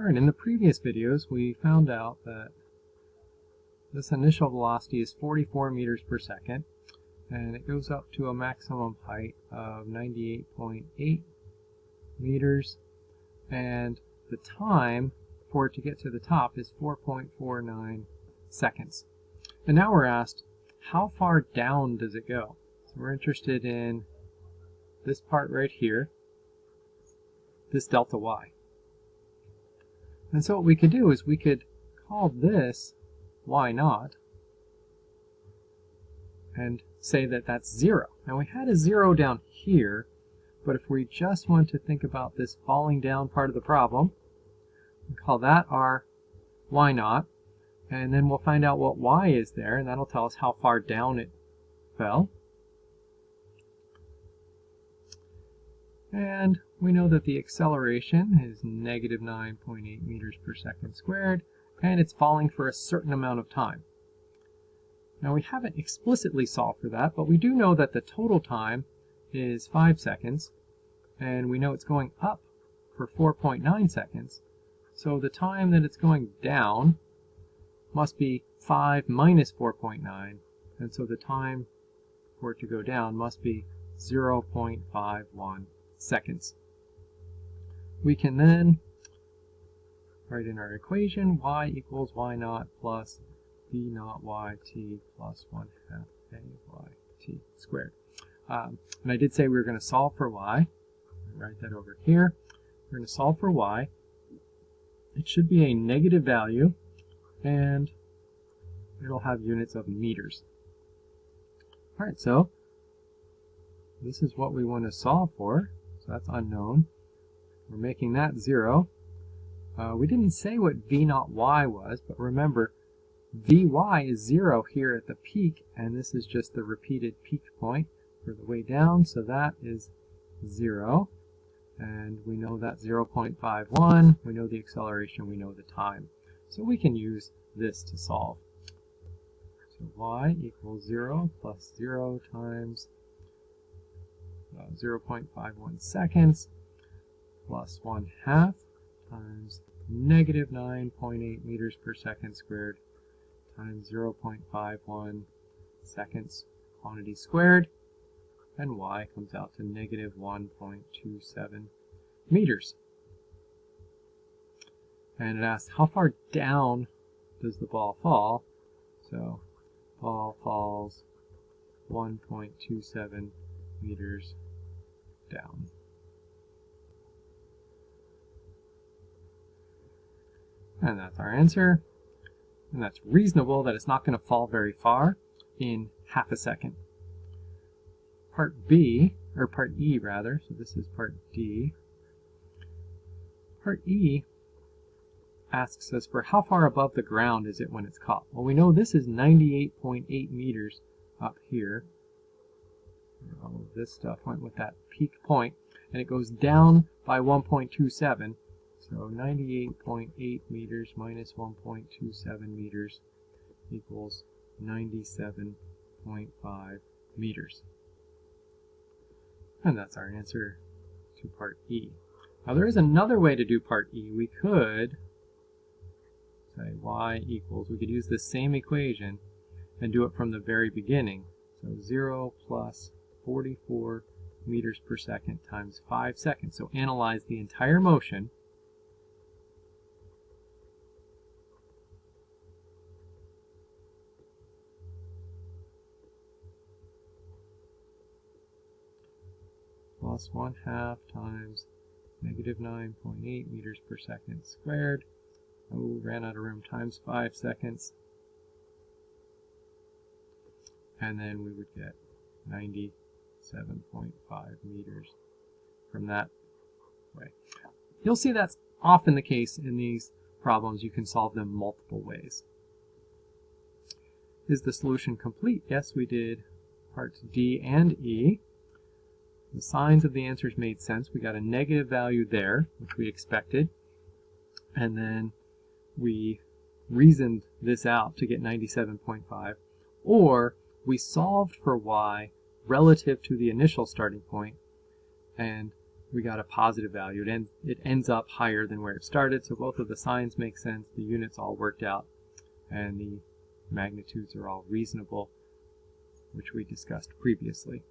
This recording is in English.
Alright, in the previous videos we found out that this initial velocity is 44 meters per second and it goes up to a maximum height of 98.8 meters, and the time for it to get to the top is 4.49 seconds. And now we're asked, how far down does it go? So we're interested in this part right here, this delta y. And so what we could do is we could call this y naught and say that that's 0. Now we had a 0 down here, but if we just want to think about this falling down part of the problem, we call that our y naught, and then we'll find out what y is there, and that'll tell us how far down it fell. And we know that the acceleration is negative 9.8 meters per second squared, and it's falling for a certain amount of time. Now we haven't explicitly solved for that, but we do know that the total time is 5 seconds, and we know it's going up for 4.9 seconds. So the time that it's going down must be 5 minus 4.9, and so the time for it to go down must be 0.51 seconds. We can then write in our equation y equals y naught plus v naught yt plus 1/2 a yt squared. And I did say we were going to solve for y. Write that over here. We're going to solve for y. It should be a negative value, and it'll have units of meters. Alright, so this is what we want to solve for. So that's unknown. We're making that 0. We didn't say what v naught y was, but remember, vy is 0 here at the peak, and this is just the repeated peak point for the way down, so that is 0. And we know that 0.51, we know the acceleration, we know the time. So we can use this to solve. So y equals 0 plus 0 times 0.51 seconds plus 1/2 times negative 9.8 meters per second squared times 0.51 seconds quantity squared, and y comes out to negative 1.27 meters. And it asks how far down does the ball fall. So ball falls 1.27 meters down. And that's our answer. And that's reasonable that it's not going to fall very far in half a second. Part B, or part E rather, so this is part D. Part E asks us for how far above the ground is it when it's caught. Well, we know this is 98.8 meters up here. All of this stuff went with that peak point, and it goes down by 1.27. So 98.8 meters minus 1.27 meters equals 97.5 meters. And that's our answer to part E. Now there is another way to do part E. We could say y equals, we could use this same equation and do it from the very beginning. So 0 plus 44 meters per second times 5 seconds. So analyze the entire motion. Plus 1/2 times negative 9.8 meters per second squared. Oh, ran out of room, times 5 seconds. And then we would get 97.5 meters from that way. You'll see that's often the case in these problems. You can solve them multiple ways. Is the solution complete? Yes, we did parts D and E. The signs of the answers made sense. We got a negative value there, which we expected. And then we reasoned this out to get 97.5. Or we solved for y relative to the initial starting point and we got a positive value. It ends up higher than where it started, so both of the signs make sense, the units all worked out, and the magnitudes are all reasonable, which we discussed previously.